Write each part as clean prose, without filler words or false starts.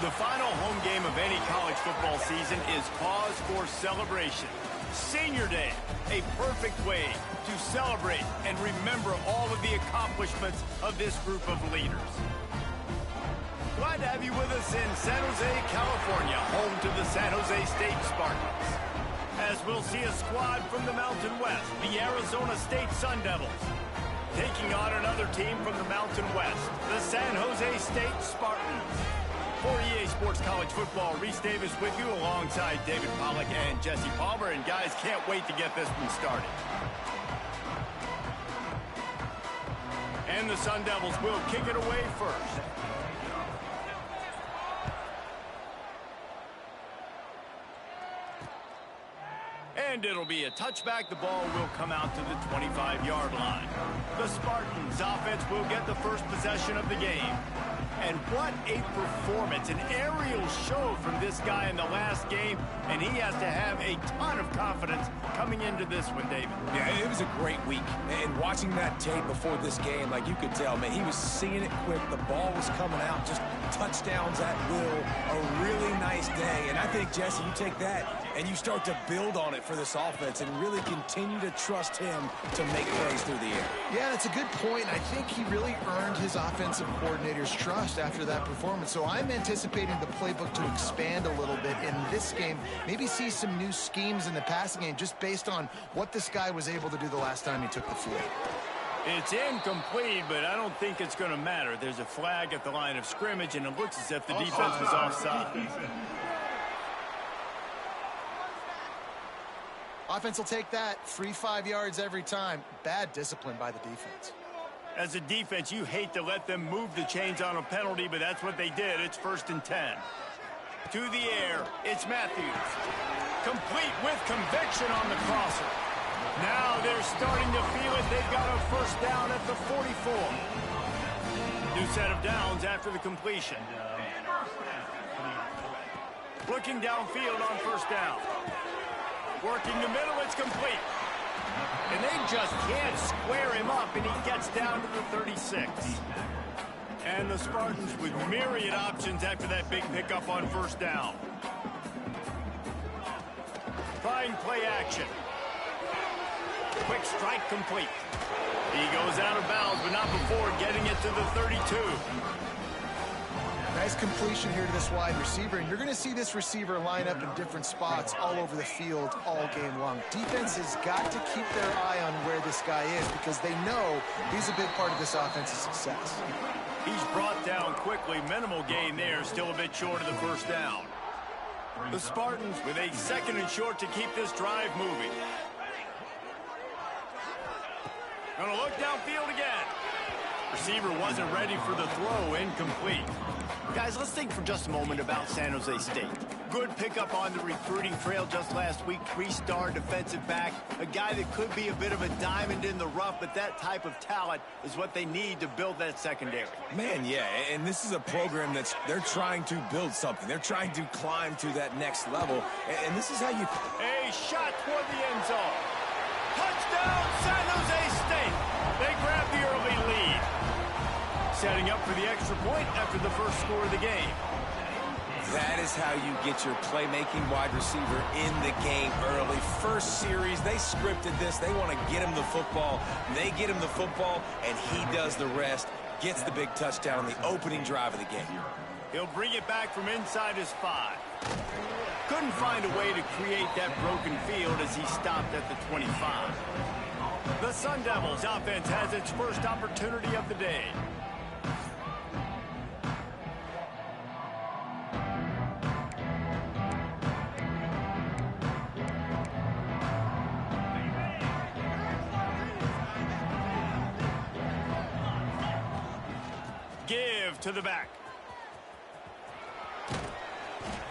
The final home game of any college football season is cause for celebration. Senior Day, a perfect way to celebrate and remember all of the accomplishments of this group of leaders. Glad to have you with us in San Jose, California, home to the San Jose State Spartans. As we'll see a squad from the Mountain West, the Arizona State Sun Devils, taking on another team from the Mountain West, the San Jose State Spartans. For EA Sports College Football, Reese Davis with you alongside David Pollack and Jesse Palmer. And guys, can't wait to get this one started. And the Sun Devils will kick it away first. And it'll be a touchback. The ball will come out to the 25-yard line. The Spartans offense will get the first possession of the game. And what a performance, an aerial show from this guy in the last game, and he has to have a ton of confidence coming into this one, David. Yeah, it was a great week, and watching that tape before this game, like you could tell, man, he was seeing it quick, the ball was coming out, just touchdowns at will, a really nice day, and I think, Jesse, you take that and you start to build on it for this offense and really continue to trust him to make plays through the air. Yeah, that's a good point. I think he really earned his offensive coordinator's trust after that performance. So I'm anticipating the playbook to expand a little bit in this game, maybe see some new schemes in the passing game just based on what this guy was able to do the last time he took the field. It's incomplete, but I don't think it's going to matter. There's a flag at the line of scrimmage, and it looks as if the defense was offside. Offense will take that. Free 5 yards every time. Bad discipline by the defense. As a defense, you hate to let them move the chains on a penalty, but that's what they did. It's 1st and 10. To the air, it's Matthews. Complete with conviction on the crosser. Now they're starting to feel it. They've got a first down at the 44. New set of downs after the completion. Looking downfield on first down. Working the middle, it's complete. And they just can't square him up, and he gets down to the 36. And the Spartans with myriad options after that big pickup on first down. Trying play action. Quick strike complete. He goes out of bounds, but not before getting it to the 32. Nice completion here to this wide receiver, and you're going to see this receiver line up in different spots all over the field all game long. Defense has got to keep their eye on where this guy is because they know he's a big part of this offense's success. He's brought down quickly. Minimal gain there, still a bit short of the first down. The Spartans with a 2nd and short to keep this drive moving. Gonna look downfield again. Receiver wasn't ready for the throw, incomplete. Guys, let's think for just a moment about San Jose State. Good pickup on the recruiting trail just last week. 3-star defensive back. A guy that could be a bit of a diamond in the rough, but that type of talent is what they need to build that secondary. Man, yeah, and this is a program they're trying to build something. They're trying to climb to that next level, and this is how you... A shot toward the end zone. Touchdown, San Jose State. They grab the early lead. Setting up for the extra point after the first score of the game. That is how you get your playmaking wide receiver in the game early. First series, they scripted this. They want to get him the football. They get him the football, and he does the rest. Gets the big touchdown on the opening drive of the game. He'll bring it back from inside his 5. Couldn't find a way to create that broken field as he stopped at the 25. The Sun Devils offense has its first opportunity of the day. Give to the back.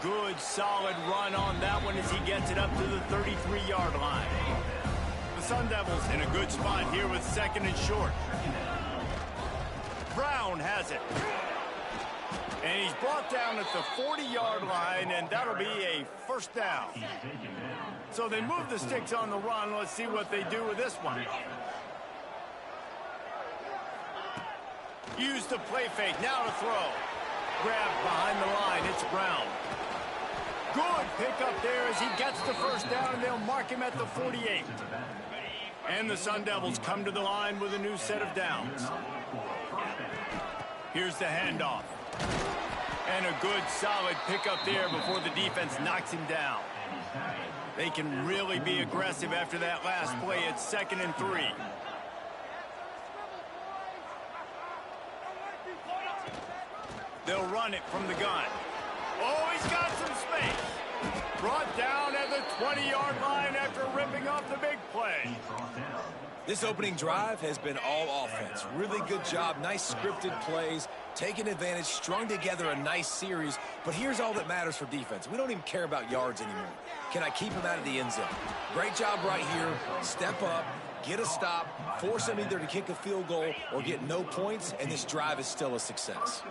Good, solid run on that one as he gets it up to the 33-yard line. The Sun Devils in a good spot here with 2nd and short. Brown has it. And he's brought down at the 40-yard line, and that'll be a first down. So they move the sticks on the run. Let's see what they do with this one. Use the play fake, now to throw. Grabbed behind the line. It's Brown. Good pickup there as he gets the first down, and they'll mark him at the 48. And the Sun Devils come to the line with a new set of downs. Here's the handoff. And a good, solid pickup there before the defense knocks him down. They can really be aggressive after that last play. It's 2nd and 3. They'll run it from the gun. Oh, he's got some space. Brought down at the 20-yard line after ripping off the big play. This opening drive has been all offense. Really good job. Nice scripted plays. Taking advantage, strung together a nice series. But here's all that matters for defense. We don't even care about yards anymore. Can I keep him out of the end zone? Great job right here. Step up, get a stop, force him either to kick a field goal or get no points, and this drive is still a success.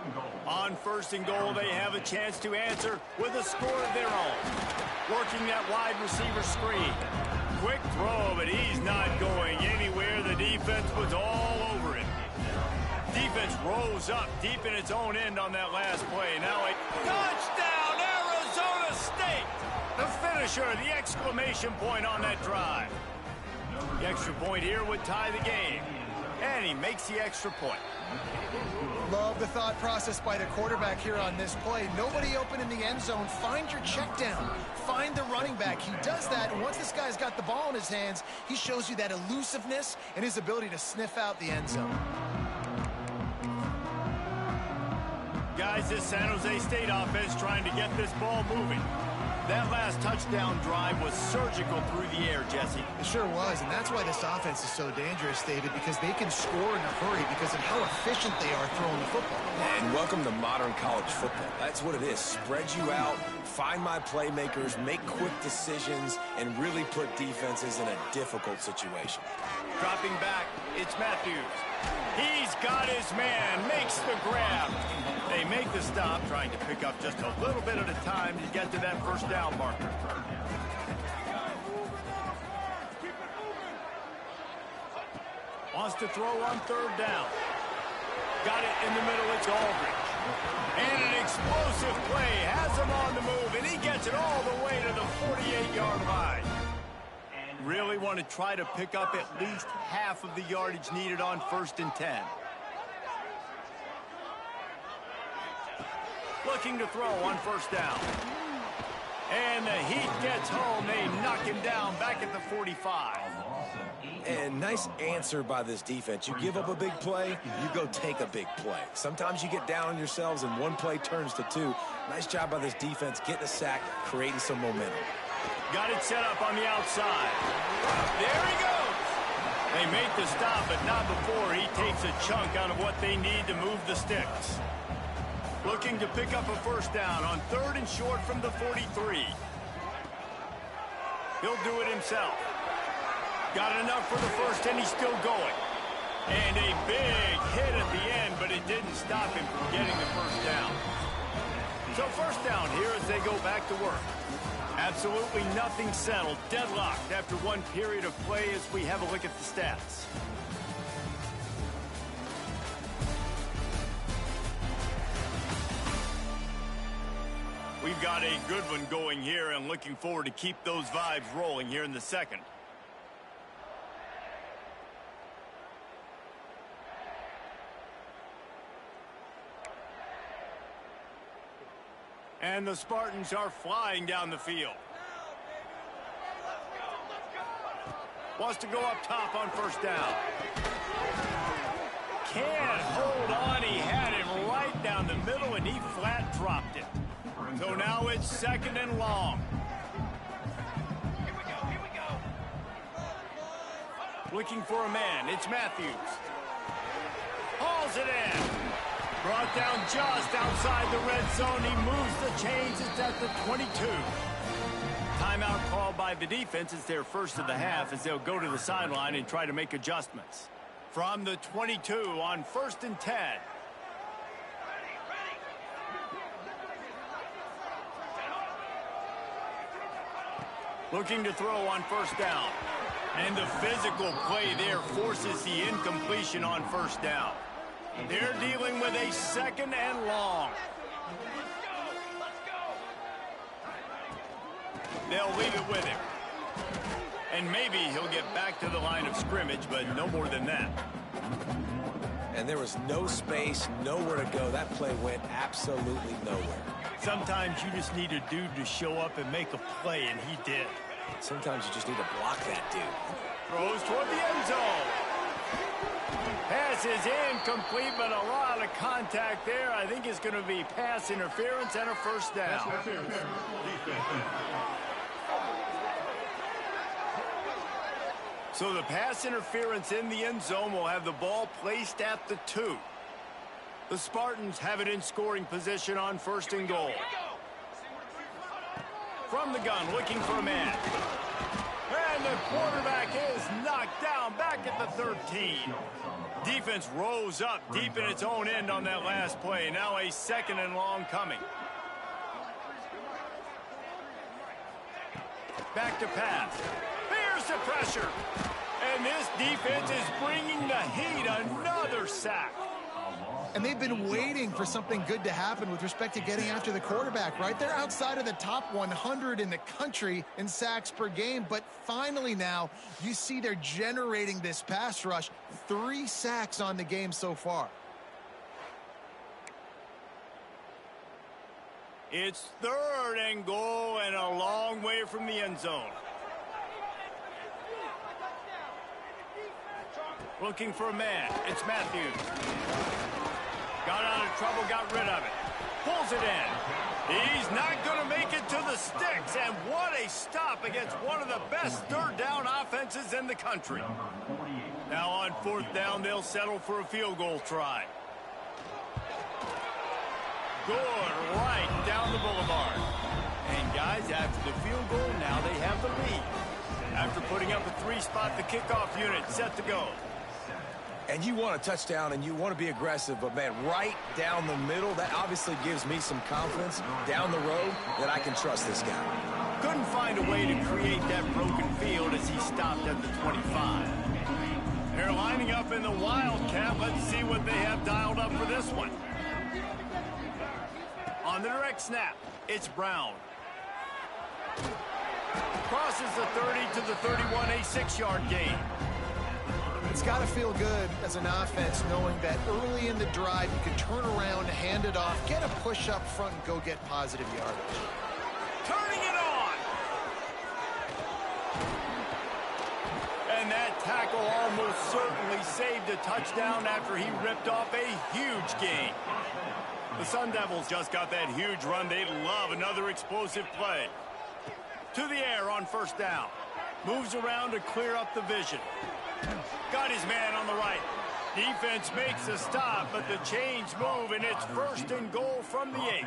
On 1st and goal, they have a chance to answer with a score of their own. Working that wide receiver screen. Quick throw, but he's not going anywhere. The defense was all over it. Defense rose up deep in its own end on that last play. Now a touchdown, Arizona State! The finisher, the exclamation point on that drive. The extra point here would tie the game. And he makes the extra point. Love the thought process by the quarterback here on this play. Nobody open in the end zone. Find your check down. Find the running back. He does that, and once this guy's got the ball in his hands, he shows you that elusiveness and his ability to sniff out the end zone. Guys, this San Jose State offense trying to get this ball moving. That last touchdown drive was surgical through the air, Jesse. It sure was, and that's why this offense is so dangerous, David, because they can score in a hurry because of how efficient they are throwing the football. And welcome to modern college football. That's what it is. Spread you out, find my playmakers, make quick decisions, and really put defenses in a difficult situation. Dropping back, it's Matthews. He's got his man, makes the grab. They make the stop, trying to pick up just a little bit at a time to get to that first down marker. Wants to throw on 3rd down. Got it in the middle, it's Aldridge. And an explosive play, has him on the move, and he gets it all the way to the 48-yard line. Really want to try to pick up at least half of the yardage needed on 1st and 10. Looking to throw on 1st down. And the heat gets home. They knock him down back at the 45. And nice answer by this defense. You give up a big play, you go take a big play. Sometimes you get down on yourselves and one play turns to 2. Nice job by this defense getting a sack, creating some momentum. Got it set up on the outside. There he goes. They make the stop, but not before he takes a chunk out of what they need to move the sticks. Looking to pick up a 1st down on 3rd and short from the 43. He'll do it himself. Got enough for the first, and he's still going. And a big hit at the end, but it didn't stop him from getting the 1st down. So 1st down here as they go back to work. Absolutely nothing settled, deadlocked after one period of play as we have a look at the stats. We've got a good one going here and looking forward to keep those vibes rolling here in the 2nd. And the Spartans are flying down the field. Wants to go up top on 1st down. Can't hold on. He had him right down the middle, and he flat dropped it. So now it's 2nd and long. Here we go. Looking for a man. It's Matthews. Hauls it in. Brought down just outside the red zone. He moves the chains. It's at the 22. Timeout called by the defense. It's their first of the half as they'll go to the sideline and try to make adjustments. From the 22 on 1st and 10. Looking to throw on 1st down. And the physical play there forces the incompletion on 1st down. They're dealing with a 2nd and long. They'll leave it with him. And maybe he'll get back to the line of scrimmage, but no more than that. And there was no space, nowhere to go. That play went absolutely nowhere. Sometimes you just need a dude to show up and make a play, and he did. Sometimes you just need to block that dude. Throws toward the end zone. Pass is incomplete, but a lot of contact there. I think it's going to be pass interference and a first down. So the pass interference in the end zone will have the ball placed at the 2. The Spartans have it in scoring position on 1st and goal. From the gun, looking for a man. And the quarterback is knocked down back at the 13. Defense rose up deep in its own end on that last play. Now a 2nd and long coming. Back to pass. Here's the pressure. And this defense is bringing the heat. Another sack. And they've been waiting for something good to happen with respect to getting after the quarterback, right? They're outside of the top 100 in the country in sacks per game, but finally now you see they're generating this pass rush. 3 sacks on the game so far. It's 3rd and goal and a long way from the end zone. Looking for a man. It's Matthews. Got out of trouble, got rid of it. Pulls it in. He's not going to make it to the sticks. And what a stop against one of the best 3rd down offenses in the country. Now on 4th down, they'll settle for a field goal try. Good right down the boulevard. And guys, after the field goal, now they have the lead. After putting up a 3-spot, the kickoff unit set to go. And you want a touchdown and you want to be aggressive, but man, right down the middle, that obviously gives me some confidence down the road that I can trust this guy. Couldn't find a way to create that broken field as he stopped at the 25. They're lining up in the Wildcat. Let's see what they have dialed up for this one. On the direct snap, it's Brown. Crosses the 30 to the 31, a 6-yard gain. It's got to feel good as an offense knowing that early in the drive you can turn around, hand it off, get a push up front, and go get positive yardage. Turning it on! And that tackle almost certainly saved a touchdown after he ripped off a huge gain. The Sun Devils just got that huge run. They love another explosive play. To the air on 1st down. Moves around to clear up the vision. Got his man on the right. Defense makes a stop, but the chains move, and it's 1st and goal from the 8.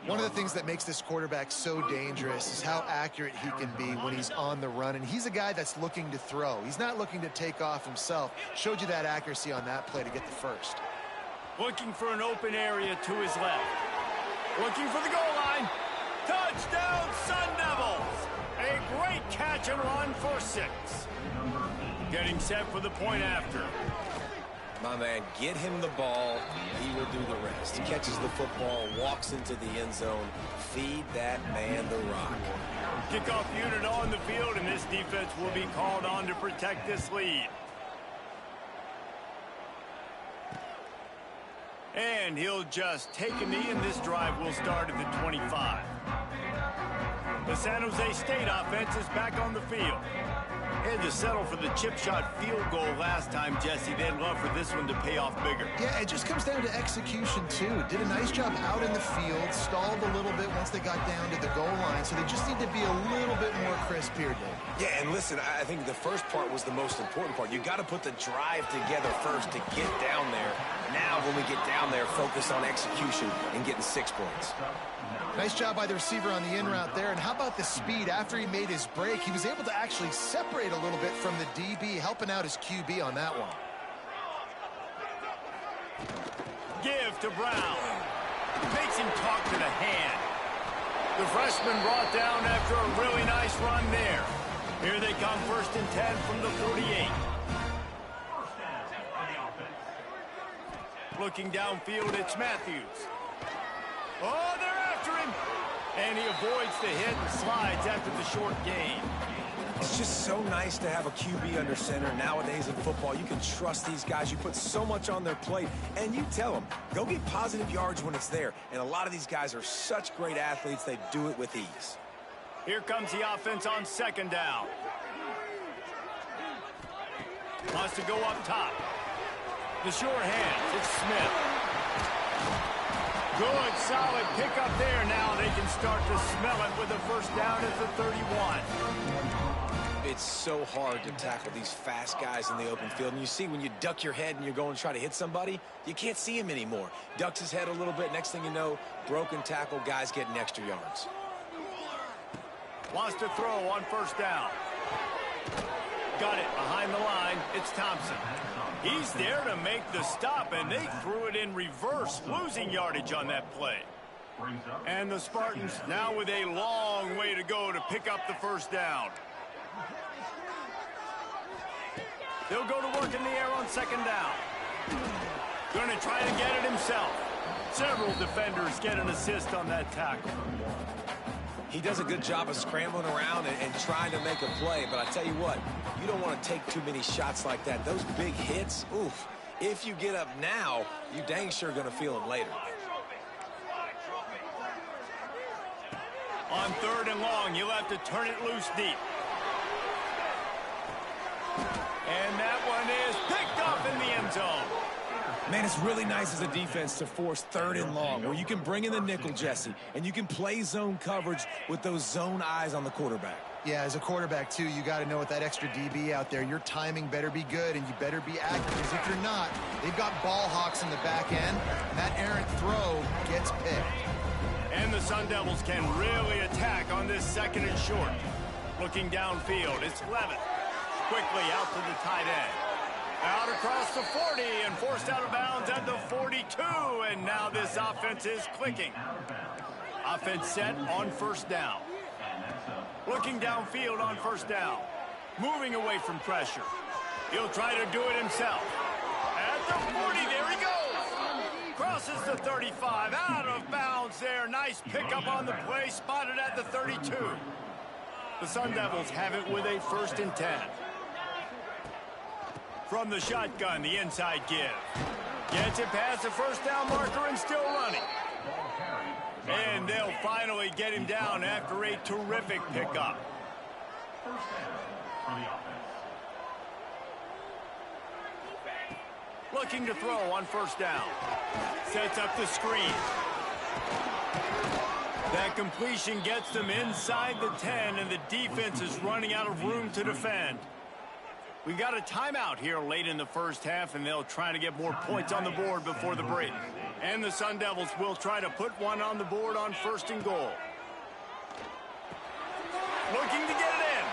One of the things that makes this quarterback so dangerous is how accurate he can be when he's on the run. And he's a guy that's looking to throw. He's not looking to take off himself. Showed you that accuracy on that play to get the 1st. Looking for an open area to his left. Looking for the goal line. Touchdown, Sun Devils! A great catch and run for 6. Getting set for the point after. My man, get him the ball. He will do the rest. He catches the football, walks into the end zone. Feed that man the rock. Kickoff unit on the field, and this defense will be called on to protect this lead. And he'll just take a knee, and this drive will start at the 25. The San Jose State offense is back on the field. Had to settle for the chip shot field goal last time, Jesse. They'd love for this one to pay off bigger. Yeah, it just comes down to execution, too. Did a nice job out in the field, stalled a little bit once they got down to the goal line, so they just need to be a little bit more crisp here, Dave. Yeah, and listen, I think the first part was the most important part. You got to put the drive together first to get down there. Now, when we get down there, focus on execution and getting 6 points. Nice job by the receiver on the in route there. And how about the speed? After he made his break, he was able to actually separate a little bit from the DB, helping out his QB on that one. Give to Brown. Makes him talk to the hand. The freshman brought down after a really nice run there. Here they come, 1st and 10 from the 48. Looking downfield, it's Matthews. Oh, they're after him. And he avoids the hit and slides after the short gain. It's just so nice to have a QB under center. Nowadays in football, you can trust these guys. You put so much on their plate, and you tell them, go get positive yards when it's there. And a lot of these guys are such great athletes, they do it with ease. Here comes the offense on second down. Wants to go up top. The short hands, it's Smith. Good, solid pickup there. Now they can start to smell it with a first down at the 31. It's so hard to tackle these fast guys in the open field. And you see when you duck your head and you're going to try to hit somebody, you can't see him anymore. Ducks his head a little bit. Next thing you know, broken tackle, guys getting extra yards. Wants to throw on first down. Got it behind the line. It's Thompson. He's there to make the stop, and they threw it in reverse, losing yardage on that play. And the Spartans now with a long way to go to pick up the first down. He'll go to work in the air on second down. Going to try to get it himself. Several defenders get an assist on that tackle. He does a good job of scrambling around and trying to make a play, but I tell you what, you don't want to take too many shots like that. Those big hits, oof. If you get up now, you dang sure going to feel them later. On third and long, you'll have to turn it loose deep. And that one is picked off in the end zone. Man, it's really nice as a defense to force third and long, where you can bring in the nickel, Jesse, and you can play zone coverage with those zone eyes on the quarterback. Yeah, as a quarterback, too, you got to know with that extra DB out there, your timing better be good and you better be accurate, because if you're not, they've got ball hawks in the back end, and that errant throw gets picked. And the Sun Devils can really attack on this second and short. Looking downfield, it's Levitt. Quickly out to the tight end. Out across the 40 and forced out of bounds at the 42. And now this offense is clicking. Offense set on first down. Looking downfield on first down. Moving away from pressure. He'll try to do it himself. At the 40, there he goes. Crosses the 35, out of bounds there. Nice pickup on the play, spotted at the 32. The Sun Devils have it with a 1st and 10. From the shotgun, the inside give. Gets it past the first down marker and still running. And they'll finally get him down after a terrific pickup. Looking to throw on first down. Sets up the screen. That completion gets them inside the 10, and the defense is running out of room to defend. We got a timeout here late in the first half, and they'll try to get more points on the board before the break. And the Sun Devils will try to put one on the board on 1st and goal. Looking to get it in.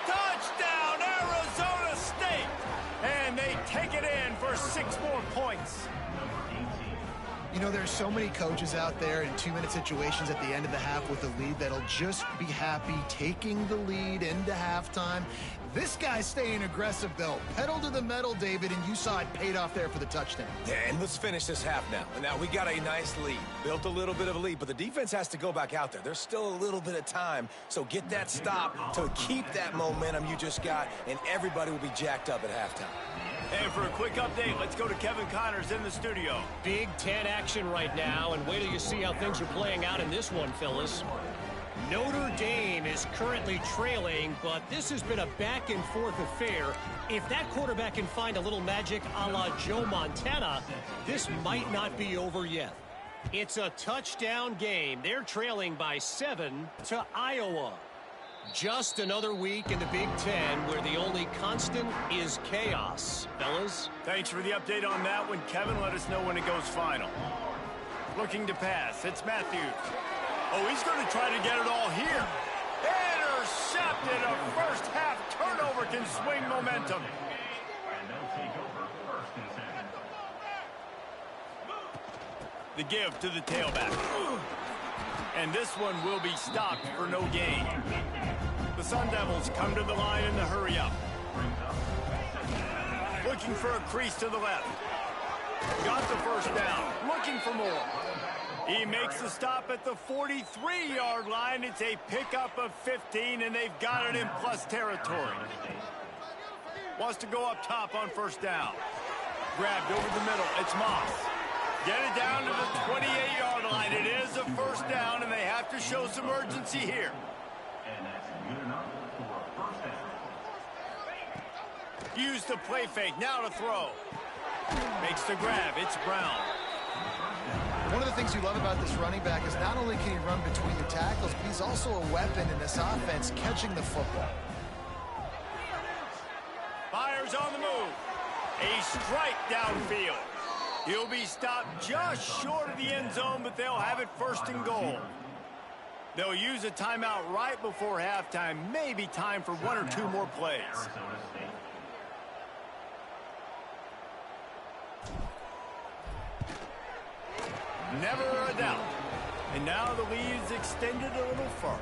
Touchdown, Arizona State! And they take it in for 6 more points. You know, there's so many coaches out there in 2-minute situations at the end of the half with a lead that'll just be happy taking the lead into halftime. This guy's staying aggressive, though. Pedal to the metal, David, and you saw it paid off there for the touchdown. Yeah, and let's finish this half now. Now, we got a nice lead. Built a little bit of a lead, but the defense has to go back out there. There's still a little bit of time, so get that stop to keep that momentum you just got, and everybody will be jacked up at halftime. And for a quick update, let's go to Kevin Connors in the studio. Big Ten action right now, and wait till you see how things are playing out in this one, Phyllis. Notre Dame is currently trailing, but this has been a back-and-forth affair. If that quarterback can find a little magic a la Joe Montana, this might not be over yet. It's a touchdown game. They're trailing by 7 to Iowa. Just another week in the Big Ten where the only constant is chaos. Fellas? Thanks for the update on that one, Kevin. Let us know when it goes final. Looking to pass. It's Matthews. Oh, he's going to try to get it all here. Intercepted. A first half turnover can swing momentum. The give to the tailback. And this one will be stopped for no gain. The Sun Devils come to the line in the hurry-up. Looking for a crease to the left. Got the first down. Looking for more. He makes the stop at the 43-yard line. It's a pickup of 15, and they've got it in plus territory. Wants to go up top on first down. Grabbed over the middle. It's Moss. Get it down to the 28-yard line. It is a first down, and they have to show some urgency here. Use the play fake. Now to throw. Makes the grab. It's Brown. One of the things you love about this running back is not only can he run between the tackles, but he's also a weapon in this offense catching the football. Fires on the move. A strike downfield. He'll be stopped just short of the end zone, but they'll have it first and goal. They'll use a timeout right before halftime. Maybe time for one or two more plays. Never a doubt. And now the lead is extended a little further.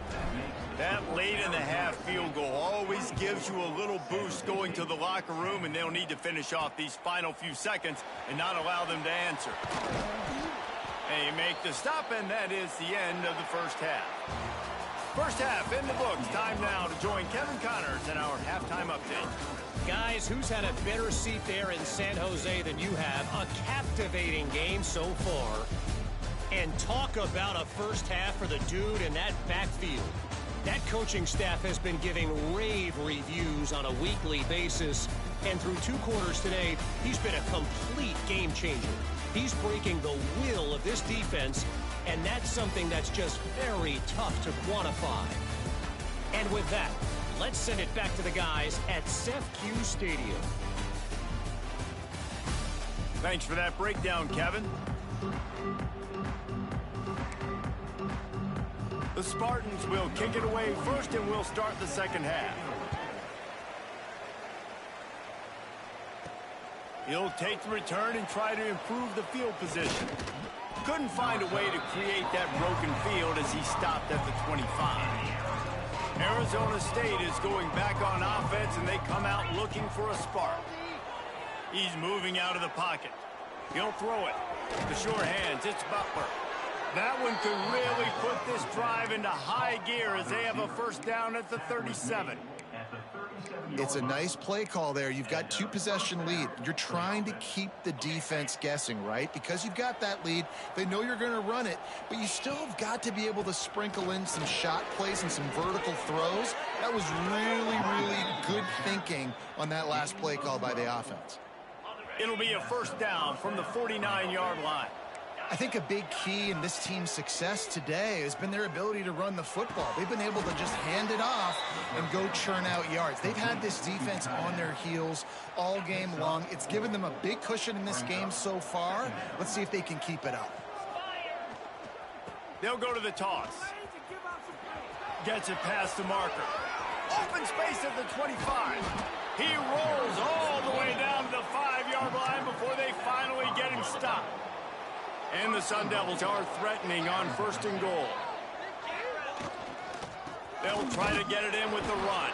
That late-in-the-half field goal always gives you a little boost going to the locker room, and they'll need to finish off these final few seconds and not allow them to answer. They make the stop, and that is the end of the first half. First half in the books. Time now to join Kevin Connors in our halftime update. Guys, who's had a better seat there in San Jose than you have? A captivating game so far. And talk about a first half for the dude in that backfield. That coaching staff has been giving rave reviews on a weekly basis. And through 2 quarters today, he's been a complete game changer. He's breaking the will of this defense, and that's something that's just very tough to quantify. And with that, let's send it back to the guys at SEF-Q Stadium. Thanks for that breakdown, Kevin. The Spartans will kick it away first, and we'll start the second half. He'll take the return and try to improve the field position. Couldn't find a way to create that broken field as he stopped at the 25. Arizona State is going back on offense, and they come out looking for a spark. He's moving out of the pocket. He'll throw it. The sure hands, it's Butler. That one could really put this drive into high gear as they have a first down at the 37. It's a nice play call there. You've got 2-possession lead. You're trying to keep the defense guessing, right? Because you've got that lead, they know you're going to run it, but you still have got to be able to sprinkle in some shot plays and some vertical throws. That was really, really good thinking on that last play call by the offense. It'll be a first down from the 49-yard line. I think a big key in this team's success today has been their ability to run the football. They've been able to just hand it off and go churn out yards. They've had this defense on their heels all game long. It's given them a big cushion in this game so far. Let's see if they can keep it up. They'll go to the toss. Gets it past the marker. Open space at the 25. He rolls all the way down to the 5-yard line before they finally get him stopped. And the Sun Devils are threatening on first and goal. They'll try to get it in with the run.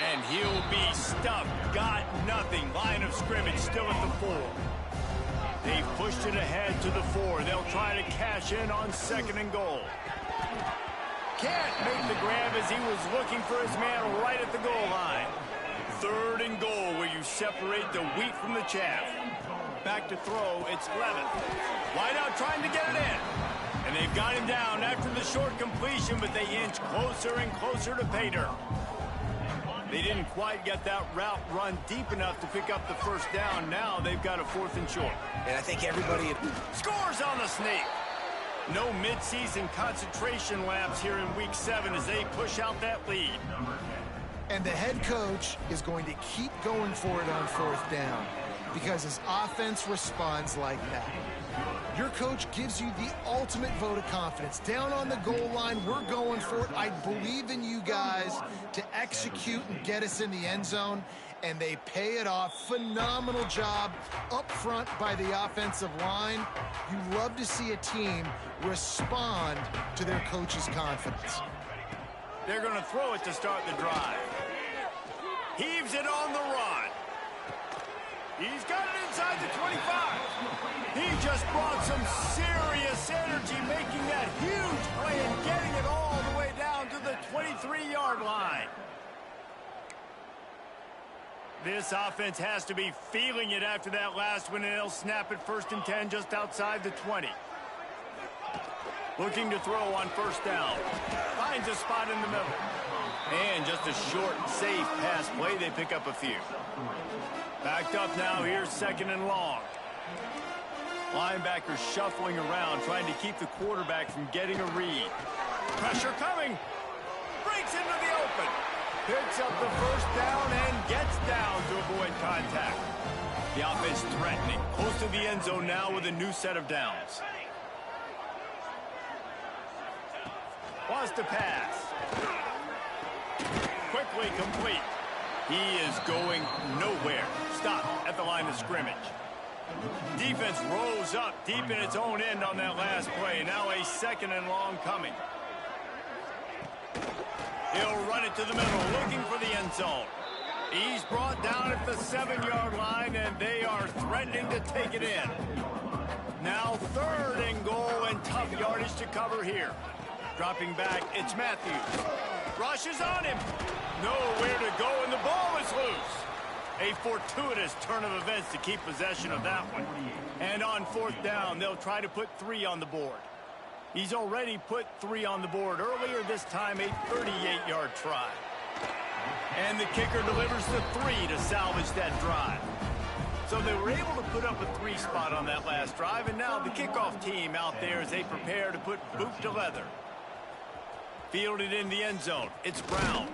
And he'll be stuffed. Got nothing. Line of scrimmage still at the 4. They've pushed it ahead to the 4. They'll try to cash in on second and goal. Can't make the grab as he was looking for his man right at the goal line. Third and goal where you separate the wheat from the chaff. Back to throw, it's Levin. Wide out trying to get it in. And they've got him down after the short completion, but they inch closer and closer to pay dirt. They didn't quite get that route run deep enough to pick up the first down. Now they've got a 4th and short. And I think everybody scores on the sneak. No midseason concentration lapse here in week 7 as they push out that lead. And the head coach is going to keep going for it on 4th down, because his offense responds like that. Your coach gives you the ultimate vote of confidence. Down on the goal line, we're going for it. I believe in you guys to execute and get us in the end zone, and they pay it off. Phenomenal job up front by the offensive line. You love to see a team respond to their coach's confidence. They're going to throw it to start the drive. Heaves it on the run. He's got it inside the 25. He just brought some serious energy 7-yard line. This offense has to be feeling it after that last one, and they'll snap it 1st and 10 just outside the 20. Looking to throw on 1st down. Finds a spot in the middle. And just a short, safe pass play. They pick up a few. Backed up now. Here's 2nd and long. Linebacker shuffling around, trying to keep the quarterback from getting a read. Pressure coming. Breaks into the open. Picks up the 1st down and gets down to avoid contact. The offense threatening. Close to the end zone now with a new set of downs. Wants to pass. Quickly complete. He is going nowhere. Stop at the line of scrimmage. Defense rose up deep in its own end on that last play. Now a 2nd and long coming. He'll run it to the middle, looking for the end zone. He's brought down at the 7-yard line, and they are threatening to take it in. Now 3rd and goal, and tough yardage to cover here. Dropping back, it's Matthews. Rushes on him. Nowhere to go, and the ball is loose. A fortuitous turn of events to keep possession of that one. And on 4th down, they'll try to put 3 on the board. He's already put 3 on the board earlier, this time a 38-yard try. And the kicker delivers the 3 to salvage that drive. So they were able to put up a 3 spot on that last drive, and now the kickoff team out there as they prepare to put boot to leather. Fielded in the end zone. It's Brown.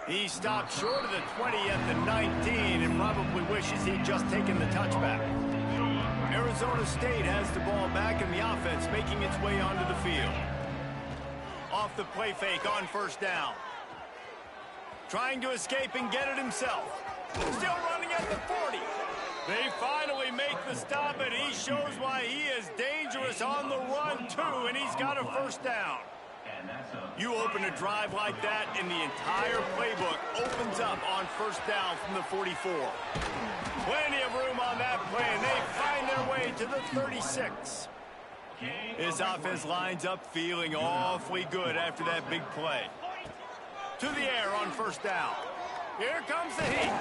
He stopped short of the 20 at the 19 and probably wishes he'd just taken the touchback. Arizona State has the ball back in the offense, making its way onto the field. Off the play fake on 1st down. Trying to escape and get it himself. Still running at the 40. They finally make the stop, and he shows why he is dangerous on the run, too, and he's got a 1st down. You open a drive like that, and the entire playbook opens up on 1st down from the 44. Plenty of room on that play, and they find their way to the 36. His offense lines up feeling awfully good after that big play. To the air on 1st down. Here comes the heat.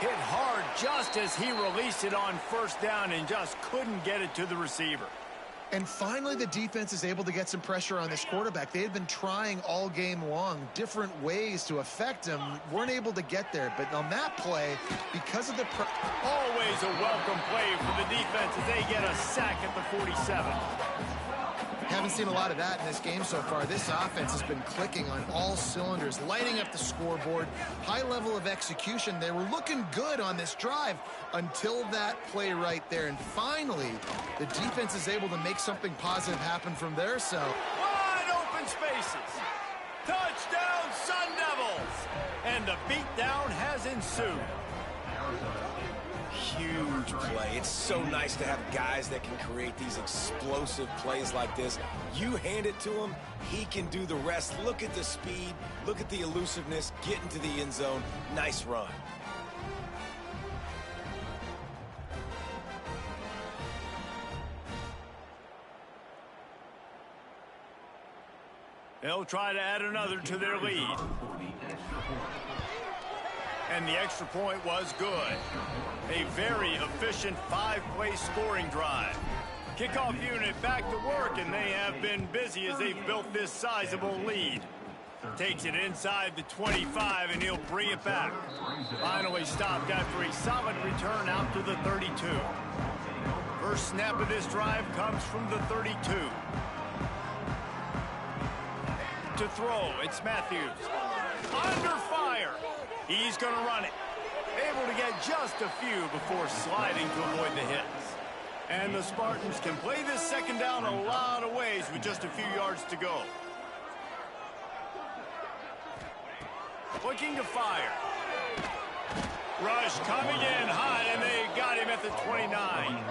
Hit hard just as he released it on 1st down and just couldn't get it to the receiver. And finally, the defense is able to get some pressure on this quarterback. They had been trying all game long different ways to affect him. Weren't able to get there. But on that play, because of the... Always a welcome play for the defense as they get a sack at the 47. Haven't seen a lot of that in this game so far. This offense has been clicking on all cylinders, lighting up the scoreboard, high level of execution. They were looking good on this drive until that play right there. And finally, the defense is able to make something positive happen from there. So wide open spaces. Touchdown, Sun Devils. And the beatdown has ensued. Huge play. It's so nice to have guys that can create these explosive plays like this. You hand it to him, he can do the rest. Look at the speed, look at the elusiveness, get into the end zone. Nice run. They'll try to add another to their lead. And the extra point was good. A very efficient 5-play scoring drive. Kickoff unit back to work, and they have been busy as they've built this sizable lead. Takes it inside the 25, and he'll bring it back. Finally stopped after a solid return out to the 32. First snap of this drive comes from the 32. To throw, it's Matthews. Under fire. He's going to run it. Able to get just a few before sliding to avoid the hits. And the Spartans can play this 2nd down a lot of ways with just a few yards to go. Looking to fire. Rush coming in hot, and they got him at the 29.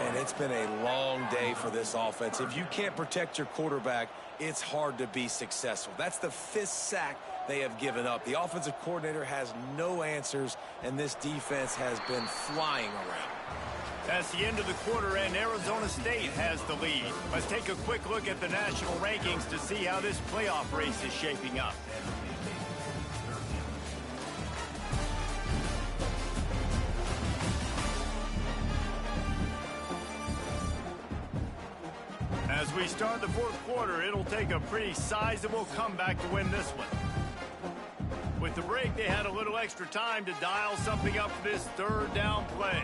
And it's been a long day for this offense. If you can't protect your quarterback, it's hard to be successful. That's the 5th sack they have given up. The offensive coordinator has no answers, and this defense has been flying around. That's the end of the quarter, and Arizona State has the lead. Let's take a quick look at the national rankings to see how this playoff race is shaping up. As we start the fourth quarter, it'll take a pretty sizable comeback to win this one. With the break, they had a little extra time to dial something up for this third down play.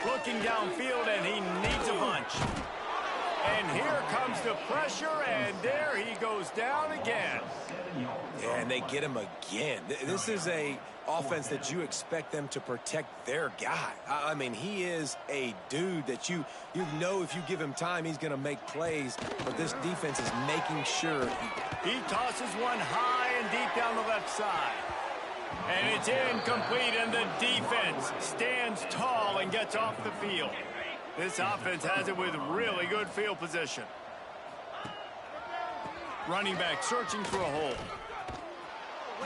Looking downfield, and he needs a bunch. And here comes the pressure, and there he goes down again. Yeah, and they get him again. This is a offense that you expect them to protect their guy. I mean, he is a dude that you know if you give him time, he's going to make plays. But this defense is making sure. He tosses one high and deep down the left side. And it's incomplete, and the defense stands tall and gets off the field. This offense has it with really good field position. Running back searching for a hole.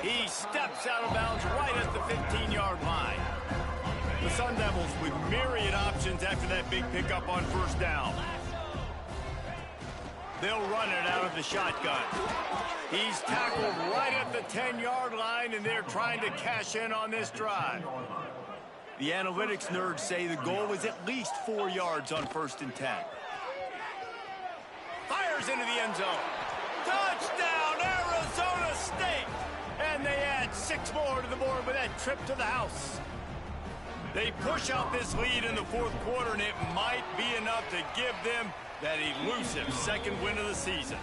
He steps out of bounds right at the 15-yard line. The Sun Devils with myriad options after that big pickup on first down. They'll run it out of the shotgun. He's tackled right at the 10-yard line, and they're trying to cash in on this drive. The analytics nerds say the goal was at least 4 yards on 1st and 10. Fires into the end zone. Touchdown, Arizona State! And they add 6 more to the board with that trip to the house. They push out this lead in the fourth quarter, and it might be enough to give them that elusive second win of the season.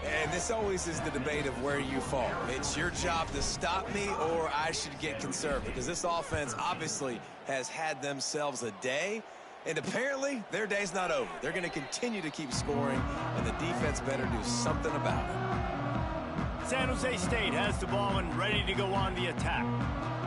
And this always is the debate of where you fall. It's your job to stop me, or I should get conservative, because this offense obviously has had themselves a day, and apparently their day's not over. They're going to continue to keep scoring, and the defense better do something about it. San Jose State has the ball and ready to go on the attack.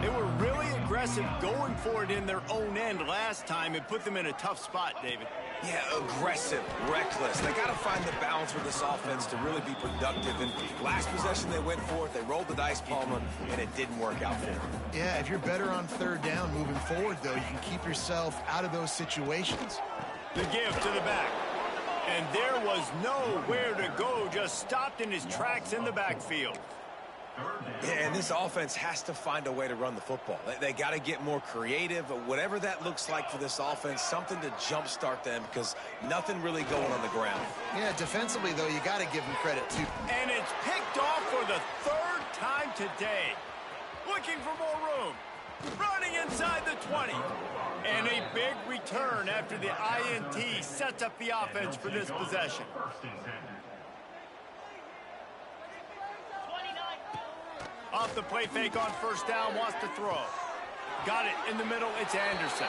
They were really aggressive going for it in their own end last time. It put them in a tough spot, David. Yeah, aggressive, reckless. They got to find the balance with this offense to really be productive. And last possession they went for it, they rolled the dice, Palmer, and it didn't work out for them. Yeah, if you're better on third down moving forward, though, you can keep yourself out of those situations. The give to the back. And there was nowhere to go, just stopped in his tracks in the backfield. Yeah, and this offense has to find a way to run the football. They got to get more creative, whatever that looks like for this offense, something to jumpstart them, because nothing really going on the ground. Yeah, defensively, though, you got to give them credit, too. And it's picked off for the 3rd time today. Looking for more room. Running inside the 20. And a big return after the INT sets up the offense for this possession. Off the play fake on first down, wants to throw. Got it in the middle, it's Anderson.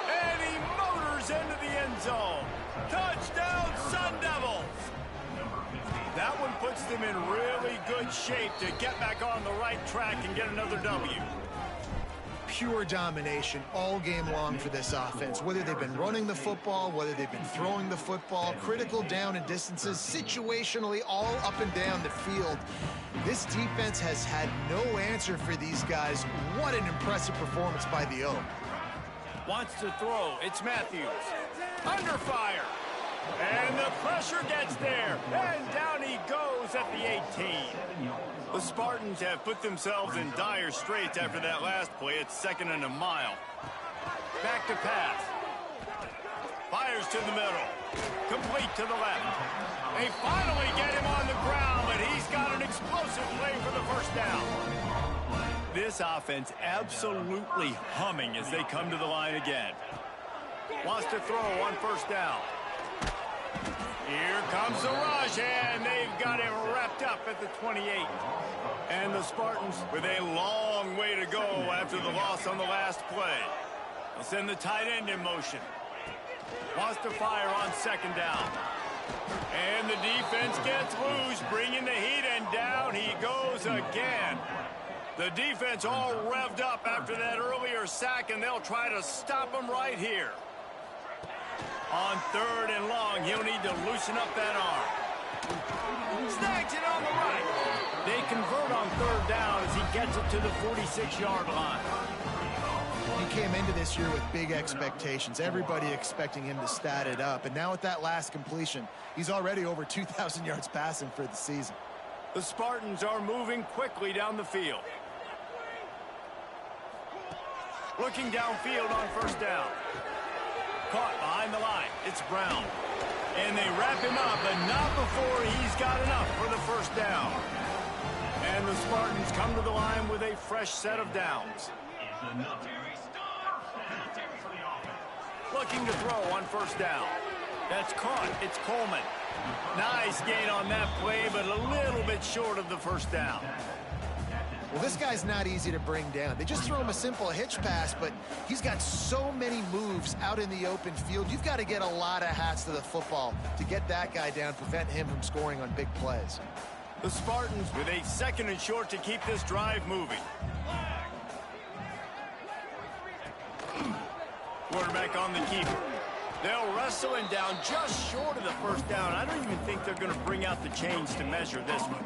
And he motors into the end zone. Touchdown, Sun Devils! That one puts them in really good shape to get back on the right track and get another W. Pure domination all game long for this offense. Whether they've been running the football, whether they've been throwing the football, critical down and distances, situationally all up and down the field. This defense has had no answer for these guys. What an impressive performance by the O. Wants to throw. It's Matthews. Under fire. And the pressure gets there. And down he goes at the 18. The Spartans have put themselves in dire straits after that last play. It's 2nd and a mile. Back to pass. Fires to the middle. Complete to the left. They finally get him on the ground, but he's got an explosive play for the first down. This offense absolutely humming as they come to the line again. Wants to throw on first down. Here comes the rush, and they've got him wrapped up at the 28. And the Spartans with a long way to go after the loss on the last play. They'll send the tight end in motion. Wants to fire on 2nd down. And the defense gets loose, bringing the heat, and down he goes again. The defense all revved up after that earlier sack, and they'll try to stop him right here. On 3rd and long, he'll need to loosen up that arm. Snags it on the right. They convert on 3rd down as he gets it to the 46-yard line. he came into this year with big expectations. Everybody expecting him to stat it up. And now with that last completion, he's already over 2,000 yards passing for the season. The Spartans are moving quickly down the field. Looking downfield on first down. Caught behind the line. It's Brown. And they wrap him up, but not before he's got enough for the first down. And the Spartans come to the line with a fresh set of downs. Looking to throw on first down. That's caught. It's Coleman. Nice gain on that play, but a little bit short of the first down. Well, this guy's not easy to bring down. They just throw him a simple hitch pass, but he's got so many moves out in the open field. You've got to get a lot of hats to the football to get that guy down, prevent him from scoring on big plays. The Spartans with a 2nd and short to keep this drive moving. Quarterback on the keeper. They'll wrestle him down just short of the first down. I don't even think they're going to bring out the chains to measure this one.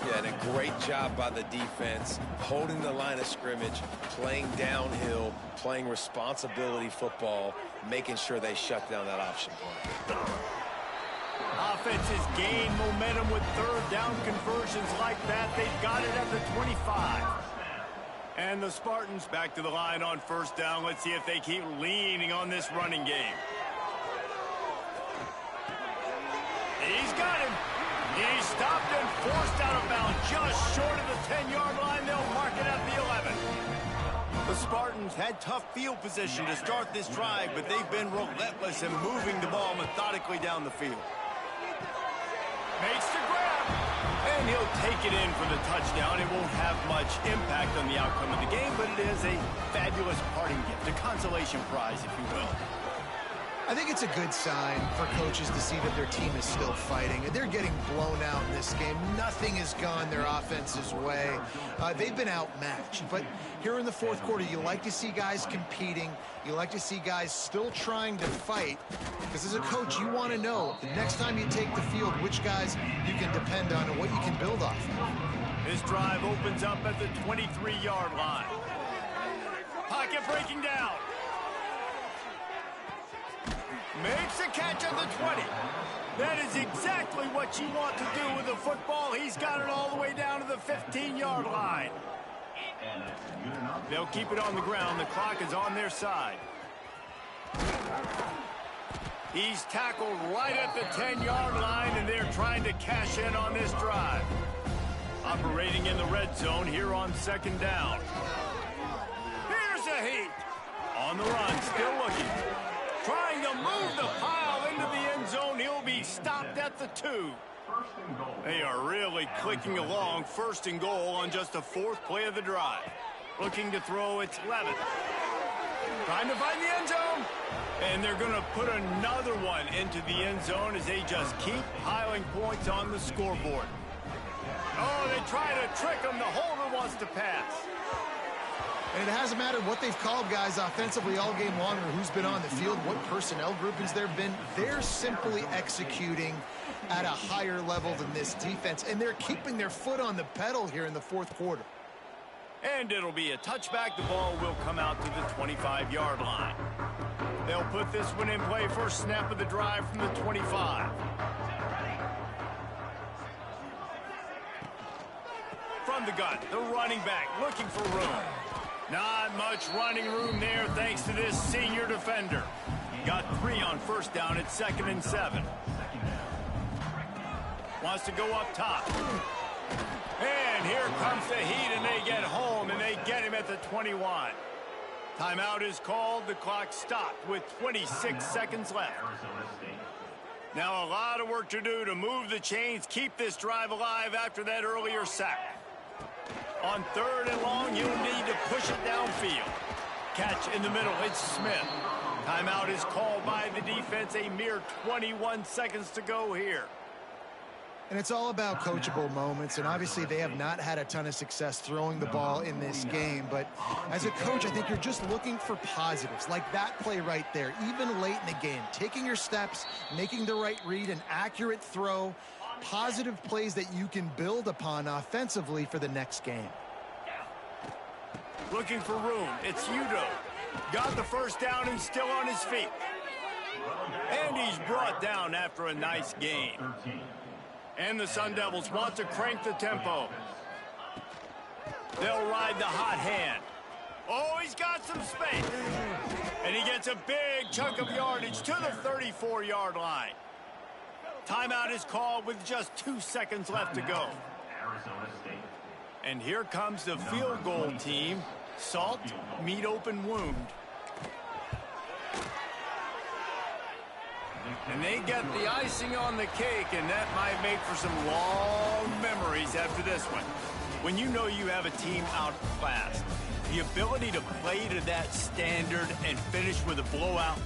Yeah, and a great job by the defense, holding the line of scrimmage, playing downhill, playing responsibility football, making sure they shut down that option play. Offense has gained momentum with 3rd down conversions like that. They've got it at the 25. And the Spartans back to the line on first down. Let's see if they keep leaning on this running game. He's got him. He's stopped and forced out of bounds just short of the 10-yard line. They'll mark it at the 11. The Spartans had tough field position to start this drive, but they've been relentless in moving the ball methodically down the field. Makes the grab, and he'll take it in for the touchdown. It won't have much impact on the outcome of the game, but it is a fabulous parting gift, a consolation prize, if you will. I think it's a good sign for coaches to see that their team is still fighting. And they're getting blown out in this game. Nothing has gone their offense's way. They've been outmatched. But here in the 4th quarter, you like to see guys competing. You like to see guys still trying to fight. Because as a coach, you want to know the next time you take the field, which guys you can depend on and what you can build off of. This drive opens up at the 23-yard line. Pocket breaking down. Makes a catch at the 20. That is exactly what you want to do with the football. He's got it all the way down to the 15-yard line. They'll keep it on the ground. The clock is on their side. He's tackled right at the 10-yard line, and they're trying to cash in on this drive. Operating in the red zone here on 2nd down. Here's a heat. On the run, still looking. Trying to move the pile into the end zone. He'll be stopped at the 2. They are really clicking along. 1st and goal on just the 4th play of the drive. Looking to throw, it's Levin. Trying to find the end zone. And they're going to put another one into the end zone as they just keep piling points on the scoreboard. Oh, they try to trick him. The holder wants to pass. And it hasn't mattered what they've called guys offensively all game long or who's been on the field, what personnel groupings there have been. They're simply executing at a higher level than this defense, and they're keeping their foot on the pedal here in the 4th quarter. And it'll be a touchback. The ball will come out to the 25-yard line. They'll put this one in play. First snap of the drive from the 25. From the gun, the running back looking for room. Not much running room there thanks to this senior defender. Got 3 on first down at 2nd and 7. Wants to go up top. And here comes the heat, and they get home, and they get him at the 21. Timeout is called. The clock stopped with 26 seconds left. Now a lot of work to do to move the chains, keep this drive alive after that earlier sack. On 3rd and long, you'll need to push it downfield. Catch in the middle, it's Smith. Timeout is called by the defense. A mere 21 seconds to go here. And it's all about coachable moments, and obviously they have not had a ton of success throwing the ball in this game. But as a coach, I think you're just looking for positives, like that play right there, even late in the game. Taking your steps, making the right read, an accurate throw, positive plays that you can build upon offensively for the next game. Looking for room. It's Udo. Got the first down and still on his feet. And he's brought down after a nice gain. And the Sun Devils want to crank the tempo. They'll ride the hot hand. Oh, he's got some space. And he gets a big chunk of yardage to the 34-yard line. Timeout is called with just 2 seconds left to go. And here comes the field goal team. Salt, meet open wound. And they get the icing on the cake, and that might make for some long memories after this one. When you know you have a team outclassed, the ability to play to that standard and finish with a blowout,